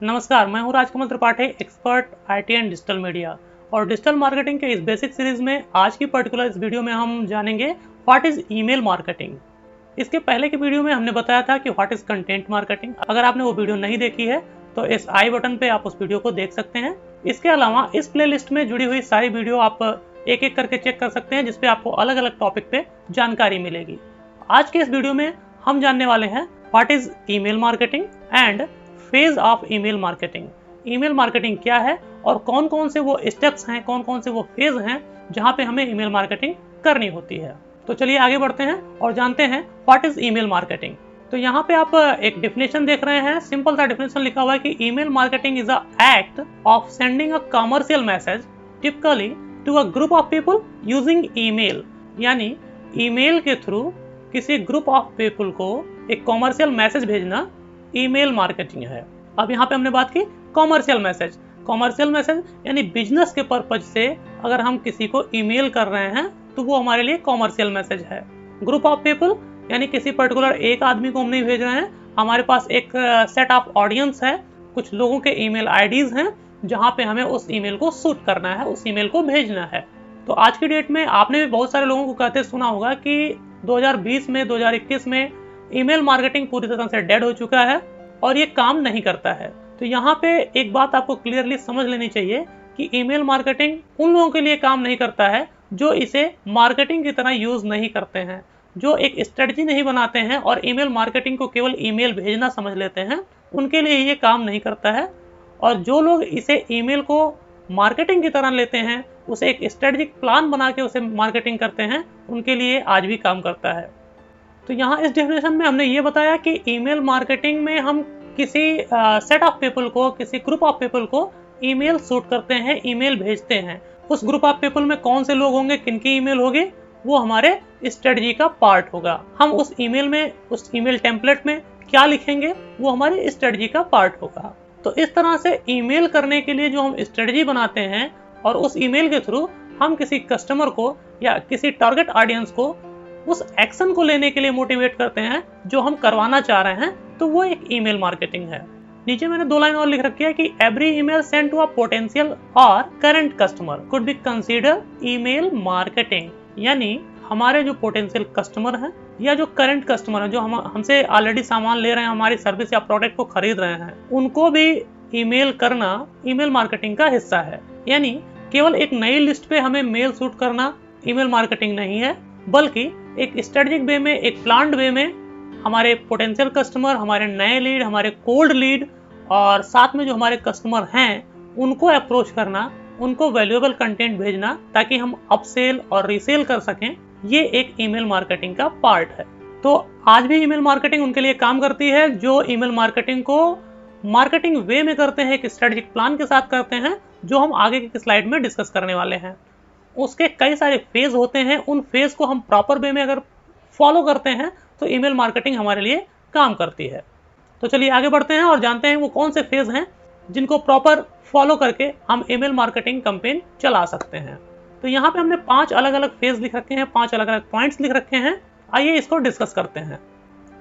नमस्कार, मैं हूं Rajkamal Tripathi, expert IT and digital media. और डिजिटल मार्केटिंग के इस बेसिक सीरीज में आज की पर्टिकुलर इस वीडियो में हम जानेंगे व्हाट इज ईमेल मार्केटिंग। इसके पहले की वीडियो में हमने बताया था कि व्हाट इज कंटेंट मार्केटिंग। अगर आपने वो वीडियो नहीं देखी है तो इस आई बटन पे आप उस वीडियो को देख सकते हैं। इसके अलावा इस प्लेलिस्ट में जुड़ी हुई सारी वीडियो आप एक एक करके चेक कर सकते हैं, जिसपे आपको अलग अलग टॉपिक पे जानकारी मिलेगी। आज के इस वीडियो में हम जानने वाले हैं what is email marketing and phase of email marketing. Email marketing क्या है और कौन कौन से वो स्टेप्स हैं, कौन कौन से वो फेज हैं जहां पे हमें ईमेल मार्केटिंग करनी होती है। तो चलिए आगे बढ़ते हैं और जानते हैं व्हाट इज ईमेल मार्केटिंग। तो यहाँ पे आप एक डेफिनेशन देख रहे हैं, सिंपल सा डेफिनेशन लिखा हुआ है कि email marketing is a act of sending a commercial message typically to a group of people using email. यानी ईमेल के थ्रू किसी ग्रुप ऑफ पीपल को एक कॉमर्शियल मैसेज भेजना ईमेल मार्केटिंग है। अब यहाँ पे हमने बात की कॉमर्शियल मैसेज। कॉमर्शियल मैसेज यानी बिजनेस के पर्पज से अगर हम किसी को ईमेल कर रहे हैं तो वो हमारे लिए कॉमर्शियल मैसेज है। ग्रुप ऑफ पीपल यानी किसी पर्टिकुलर एक आदमी को हम नहीं भेज रहे हैं, हमारे पास एक सेट ऑफ ऑडियंस है, कुछ लोगों के ईमेल आईडीज हैं जहाँ पे हमें उस ईमेल को शूट करना है, उस ईमेल को भेजना है। तो आज की डेट में आपने भी बहुत सारे लोगों को कहते सुना होगा कि 2020 में 2021 में ईमेल मार्केटिंग पूरी तरह से डेड हो चुका है और ये काम नहीं करता है। तो यहाँ पे एक बात आपको क्लियरली समझ लेनी चाहिए कि ईमेल मार्केटिंग उन लोगों के लिए काम नहीं करता है जो इसे मार्केटिंग की तरह यूज नहीं करते हैं, जो एक स्ट्रेटजी नहीं बनाते हैं और ईमेल मार्केटिंग को केवल ईमेल भेजना समझ लेते हैं, उनके लिए ये काम नहीं करता है। और जो लोग इसे ईमेल को मार्केटिंग की तरह लेते हैं, उसे एक स्ट्रेटेजिक प्लान बना के उसे मार्केटिंग करते हैं, उनके लिए आज भी काम करता है। तो यहाँ इस डेफिनेशन में हमने ये बताया कि ईमेल मार्केटिंग में हम किसी सेट ऑफ पीपल को, किसी ग्रुप ऑफ पीपल को ईमेल शूट करते हैं, ईमेल भेजते हैं। उस ग्रुप ऑफ पीपल में कौन से लोग होंगे, किनकी ईमेल होगी, वो हमारे स्ट्रेटजी का पार्ट होगा। हम उस ईमेल में, उस ईमेल टेम्पलेट में क्या लिखेंगे वो हमारी स्ट्रेटजी का पार्ट होगा। तो इस तरह से ईमेल करने के लिए जो हम स्ट्रेटजी बनाते हैं और उस ईमेल के थ्रू हम किसी कस्टमर को या किसी टारगेट ऑडियंस को उस एक्शन को लेने के लिए मोटिवेट करते हैं जो हम करवाना चाह रहे हैं, तो वो एक ईमेल मार्केटिंग है। नीचे मैंने 2 लाइन और लिख रखी है कि every email send to a potential or current customer could be consider email marketing. यानी हमारे जो पोटेंशियल कस्टमर हैं या जो करंट कस्टमर हैं, जो हमसे ऑलरेडी सामान ले रहे हैं, हमारी सर्विस या प्रोडक्ट को खरीद रहे हैं, उनको भी ईमेल करना ईमेल मार्केटिंग का हिस्सा है। यानी केवल एक नई लिस्ट पे हमें मेल शूट करना ईमेल मार्केटिंग नहीं है, बल्कि एक स्ट्रेटेजिक वे में, एक प्लान्ड वे में हमारे पोटेंशियल कस्टमर, हमारे नए लीड, हमारे कोल्ड लीड और साथ में जो हमारे कस्टमर हैं उनको अप्रोच करना, उनको वैल्यूएबल कंटेंट भेजना ताकि हम अपसेल और रीसेल कर सकें, ये एक ईमेल मार्केटिंग का पार्ट है। तो आज भी ईमेल मार्केटिंग उनके लिए काम करती है जो ईमेल मार्केटिंग को मार्केटिंग वे में करते हैं, एक स्ट्रेटेजिक प्लान के साथ करते हैं, जो हम आगे की स्लाइड में डिस्कस करने वाले हैं। उसके कई सारे फेज होते हैं, उन फेज को हम प्रॉपर वे में अगर फॉलो करते हैं तो ईमेल मार्केटिंग हमारे लिए काम करती है। तो चलिए आगे बढ़ते हैं और जानते हैं वो कौन से फेज हैं जिनको प्रॉपर फॉलो करके हम ईमेल मार्केटिंग कैंपेन चला सकते हैं। तो यहाँ पे हमने 5 अलग अलग फेज लिख रखे हैं, 5 अलग अलग पॉइंट्स लिख रखे हैं। आइए इसको डिस्कस करते हैं।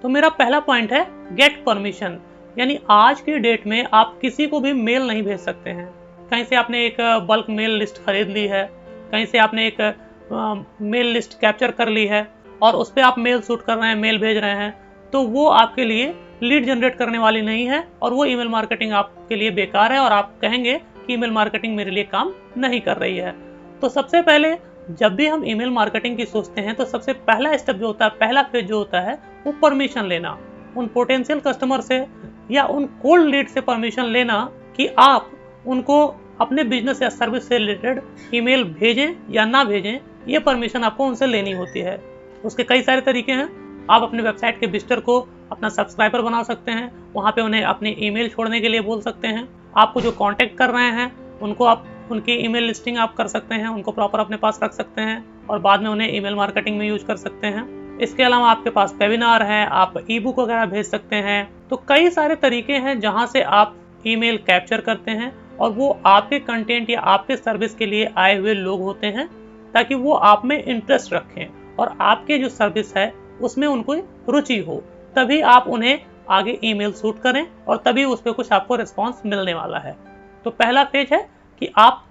तो मेरा पहला पॉइंट है गेट परमिशन। यानी आज की डेट में आप किसी को भी मेल नहीं भेज सकते हैं। कहीं से आपने एक बल्क मेल लिस्ट खरीद ली है, कहीं से आपने एक मेल लिस्ट कैप्चर कर ली है और उस पर आप मेल शूट कर रहे हैं, मेल भेज रहे हैं, तो वो आपके लिए लीड जनरेट करने वाली नहीं है और वो ईमेल मार्केटिंग आपके लिए बेकार है और आप कहेंगे कि ईमेल मार्केटिंग मेरे लिए काम नहीं कर रही है। तो सबसे पहले जब भी हम ईमेल मार्केटिंग की सोचते हैं तो सबसे पहला स्टेप जो होता है, पहला फेज जो होता है, वो परमिशन लेना। उन पोटेंशियल कस्टमर से या उन कोल्ड लीड से परमिशन लेना कि आप उनको अपने बिजनेस या सर्विस से रिलेटेड ईमेल भेजें या ना भेजें, ये परमिशन आपको उनसे लेनी होती है। उसके कई सारे तरीके हैं। आप अपने वेबसाइट के विजिटर को अपना सब्सक्राइबर बना सकते हैं, वहाँ पे उन्हें अपनी ईमेल छोड़ने के लिए बोल सकते हैं। आपको जो कांटेक्ट कर रहे हैं उनको आप उनकी ईमेल लिस्टिंग आप कर सकते हैं, उनको प्रॉपर अपने पास रख सकते हैं और बाद में उन्हें ईमेल मार्केटिंग में यूज कर सकते हैं। इसके अलावा आपके पास वेबिनार है, आप ई बुक वगैरह भेज सकते हैं। तो कई सारे तरीके हैं जहाँ से आप ईमेल कैप्चर करते हैं और वो आपके कंटेंट या आपके सर्विस के लिए आए हुए लोग होते हैं ताकि वो आप में इंटरेस्ट रखें और आपके जो सर्विस है उसमें उनको रुचि हो, तभी आप उन्हें आगे ईमेल शूट करें और तभी उस पर कुछ आपको रिस्पॉन्स मिलने वाला है। तो पहला फेज है कि आप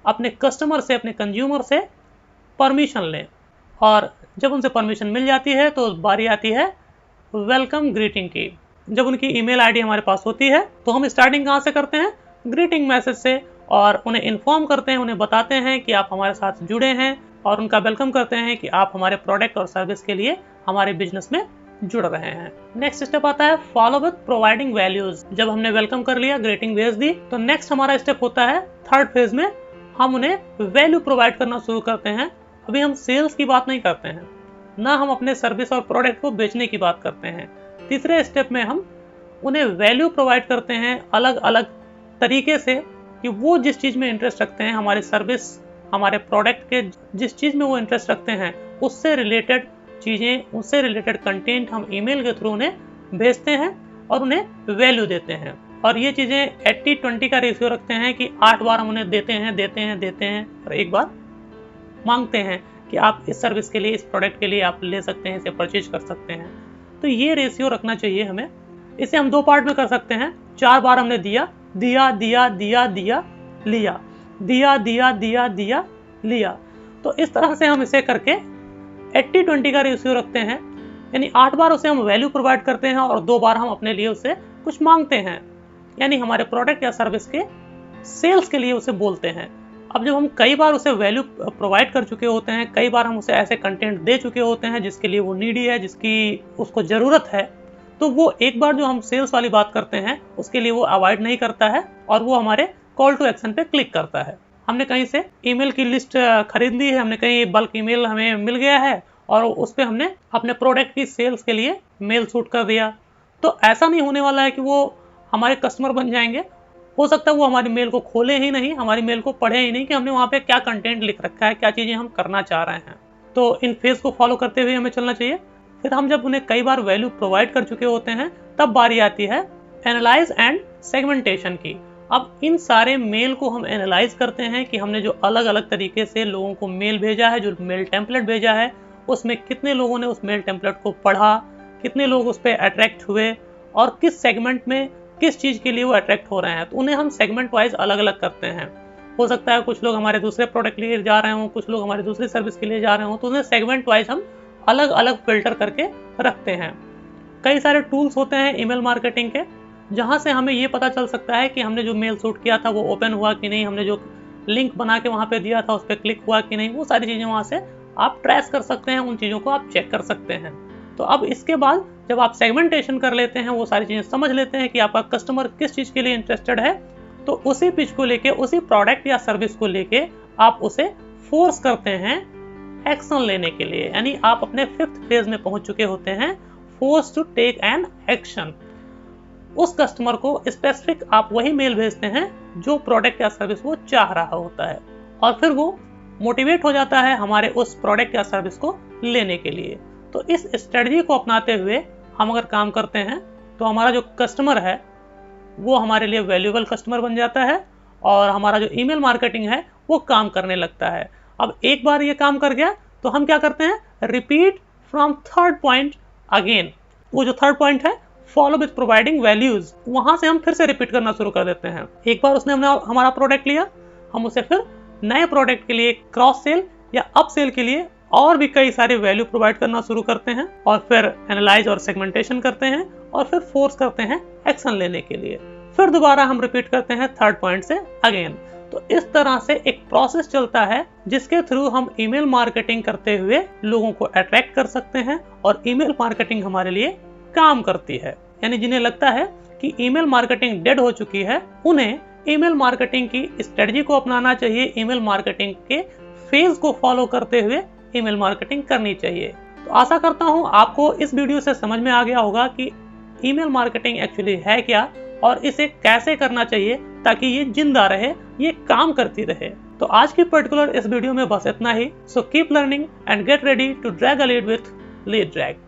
अपने कस्टमर से, अपने कंज्यूमर से परमिशन लें, और जब उनसे परमिशन मिल जाती है तो बारी आती है वेलकम ग्रीटिंग की। जब उनकी ईमेल आईडी हमारे पास होती है तो हम स्टार्टिंग कहाँ से करते हैं? ग्रीटिंग मैसेज से, और उन्हें इन्फॉर्म करते हैं, उन्हें बताते हैं कि आप हमारे साथ जुड़े हैं और उनका वेलकम करते हैं कि आप हमारे प्रोडक्ट और सर्विस के लिए हमारे बिजनेस में जुड़ रहे हैं। नेक्स्ट स्टेप आता है फॉलो विद प्रोवाइडिंग वैल्यूज। जब हमने वेलकम कर लिया, ग्रीटिंग भेज दी, तो नेक्स्ट हमारा स्टेप होता है थर्ड फेज में हम उन्हें वैल्यू प्रोवाइड करना शुरू करते हैं। अभी हम सेल्स की बात नहीं करते हैं, ना हम अपने सर्विस और प्रोडक्ट को बेचने की बात करते हैं। तीसरे स्टेप में हम उन्हें वैल्यू प्रोवाइड करते हैं अलग अलग तरीके से कि वो जिस चीज़ में इंटरेस्ट रखते हैं, हमारे सर्विस, हमारे प्रोडक्ट के जिस चीज़ में वो इंटरेस्ट रखते हैं, उससे रिलेटेड चीज़ें, उससे रिलेटेड कंटेंट हम ईमेल के थ्रू उन्हें भेजते हैं और उन्हें वैल्यू देते हैं। और ये चीज़ें 80-20 का रेशियो रखते हैं कि 8 बार हम उन्हें देते हैं और 1 बार मांगते हैं कि आप इस सर्विस के लिए, इस प्रोडक्ट के लिए आप ले सकते हैं, इसे परचेज कर सकते हैं। तो ये रेशियो रखना चाहिए हमें। इसे हम 2 पार्ट में कर सकते हैं। 4 बार हमने दिया, दिया दिया दिया दिया लिया, दिया दिया दिया दिया लिया। तो इस तरह से हम इसे करके 80-20 का रेशियो रखते हैं, यानी 8 बार उसे हम वैल्यू प्रोवाइड करते हैं और 2 बार हम अपने लिए उसे कुछ मांगते हैं, यानी हमारे प्रोडक्ट या सर्विस के सेल्स के लिए उसे बोलते हैं। अब जब हम कई बार उसे वैल्यू प्रोवाइड कर चुके होते हैं, कई बार हम उसे ऐसे कंटेंट दे चुके होते हैं जिसके लिए वो नीडी है, जिसकी उसको ज़रूरत है, तो वो एक बार जो हम सेल्स वाली बात करते हैं उसके लिए वो अवॉइड नहीं करता है और वो हमारे कॉल टू एक्शन पे क्लिक करता है। हमने कहीं से ईमेल की लिस्ट खरीद ली है, हमने कहीं बल्क ईमेल हमें मिल गया है और उस पर हमने अपने प्रोडक्ट की सेल्स के लिए मेल शूट कर दिया। तो ऐसा नहीं होने वाला है कि वो हमारे कस्टमर बन जाएंगे। हो सकता है वो हमारी मेल को खोले ही नहीं, हमारी मेल को पढ़े ही नहीं कि हमने वहाँ पे क्या कंटेंट लिख रखा है, क्या चीज़ें हम करना चाह रहे हैं। तो इन फेज को फॉलो करते हुए हमें चलना चाहिए। फिर हम जब उन्हें कई बार वैल्यू प्रोवाइड कर चुके होते हैं तब बारी आती है एनालाइज एंड सेगमेंटेशन की। अब इन सारे मेल को हम एनालाइज करते हैं कि हमने जो अलग अलग तरीके से लोगों को मेल भेजा है, जो मेल टेम्पलेट भेजा है, उसमें कितने लोगों ने उस मेल टेम्पलेट को पढ़ा, कितने लोग उस पर अट्रैक्ट हुए और किस सेगमेंट में किस चीज़ के लिए वो अट्रैक्ट हो रहे हैं। तो उन्हें हम सेगमेंट वाइज अलग अलग करते हैं। हो सकता है कुछ लोग हमारे दूसरे प्रोडक्ट के लिए जा रहे हों, कुछ लोग हमारी दूसरी सर्विस के लिए जा रहे हों, तो उन्हें सेगमेंट वाइज हम अलग अलग फिल्टर करके रखते हैं। कई सारे टूल्स होते हैं ईमेल मार्केटिंग के, जहां से हमें ये पता चल सकता है कि हमने जो मेल शूट किया था वो ओपन हुआ कि नहीं, हमने जो लिंक बना के वहां पे दिया था उस पर क्लिक हुआ कि नहीं। वो सारी चीज़ें वहां से आप ट्रेस कर सकते हैं, उन चीज़ों को आप चेक कर सकते हैं। तो अब इसके बाद जब आप सेगमेंटेशन कर लेते हैं, वो सारी चीज़ें समझ लेते हैं कि आपका कस्टमर किस चीज़ के लिए इंटरेस्टेड है, तो उसी पिच को लेके, उसी प्रोडक्ट या सर्विस को लेके आप उसे फोर्स करते हैं एक्शन लेने के लिए। यानी आप अपने 5th फेज में पहुंच चुके होते हैं, force to take an action. उस कस्टमर को स्पेसिफिक आप वही मेल भेजते हैं जो प्रोडक्ट या सर्विस वो चाह रहा होता है, और फिर वो मोटिवेट हो जाता है हमारे उस प्रोडक्ट या सर्विस को लेने के लिए। तो इस स्ट्रेटजी को अपनाते हुए हम अगर काम करते हैं तो हमारा जो कस्टमर है वो हमारे लिए वैल्यूएबल कस्टमर बन जाता है और हमारा जो ईमेल मार्केटिंग है वो काम करने लगता है। अब एक बार ये काम कर गया तो हम क्या करते हैं, repeat from third point again. वो जो थर्ड पॉइंट है फॉलो विद प्रोवाइडिंग वैल्यूज, वहां से हम फिर से रिपीट करना शुरू कर देते हैं। एक बार उसने हमारा प्रोडक्ट लिया, हम उसे फिर नए प्रोडक्ट के लिए क्रॉस सेल या अप सेल के लिए और भी कई सारे वैल्यू प्रोवाइड करना शुरू करते हैं और फिर एनालाइज और सेगमेंटेशन करते हैं और फिर फोर्स करते हैं एक्शन लेने के लिए। फिर दोबारा हम रिपीट करते हैं थर्ड पॉइंट से अगेन। तो इस तरह से एक प्रोसेस चलता है जिसके थ्रू हम ईमेल मार्केटिंग करते हुए लोगों को अट्रैक्ट कर सकते हैं और ईमेल मार्केटिंग हमारे लिए काम करती है। यानी जिन्हें लगता है कि ईमेल मार्केटिंग डेड हो चुकी है, उन्हें ईमेल मार्केटिंग की स्ट्रेटजी को अपनाना चाहिए, ईमेल मार्केटिंग के फेज को फॉलो करते हुए ईमेल मार्केटिंग करनी चाहिए। तो आशा करता हूं आपको इस वीडियो से समझ में आ गया होगा कि ईमेल मार्केटिंग एक्चुअली है क्या और इसे कैसे करना चाहिए ताकि ये जिंदा रहे, ये काम करती रहे। तो आज की पर्टिकुलर इस वीडियो में बस इतना ही। So keep learning and get ready to drag a lead with lead drag.